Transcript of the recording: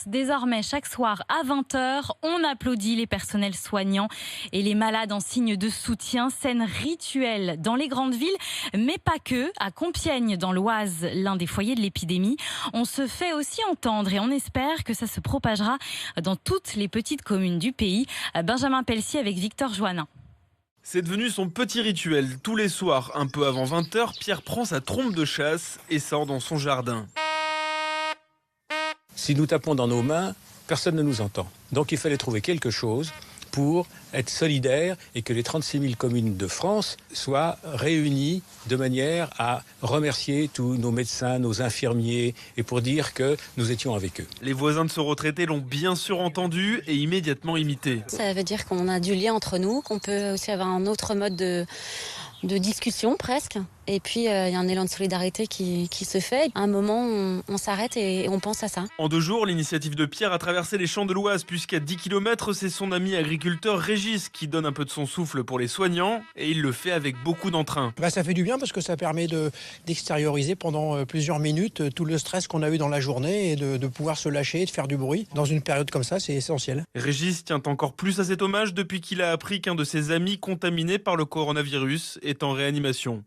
Désormais, chaque soir à 20 h, on applaudit les personnels soignants et les malades en signe de soutien. Scène rituelle dans les grandes villes, mais pas que. À Compiègne, dans l'Oise, l'un des foyers de l'épidémie, on se fait aussi entendre et on espère que ça se propagera dans toutes les petites communes du pays. Benjamin Pelsier avec Victor Joannin. C'est devenu son petit rituel. Tous les soirs, un peu avant 20 h, Pierre prend sa trompe de chasse et sort dans son jardin. Si nous tapons dans nos mains, personne ne nous entend. Donc il fallait trouver quelque chose pour être solidaire et que les 36 000 communes de France soient réunies de manière à remercier tous nos médecins, nos infirmiers et pour dire que nous étions avec eux. Les voisins de ce retraité l'ont bien sûr entendu et immédiatement imité. Ça veut dire qu'on a du lien entre nous, qu'on peut aussi avoir un autre mode de discussion presque. Et puis, il y a un élan de solidarité qui se fait. À un moment, on s'arrête et on pense à ça. En 2 jours, l'initiative de Pierre a traversé les champs de l'Oise, puisqu'à 10 km, c'est son ami agriculteur Régis qui donne un peu de son souffle pour les soignants. Et il le fait avec beaucoup d'entrain. Ça fait du bien parce que ça permet d'extérioriser pendant plusieurs minutes tout le stress qu'on a eu dans la journée et de pouvoir se lâcher et de faire du bruit. Dans une période comme ça, c'est essentiel. Régis tient encore plus à cet hommage depuis qu'il a appris qu'un de ses amis contaminés par le coronavirus est en réanimation.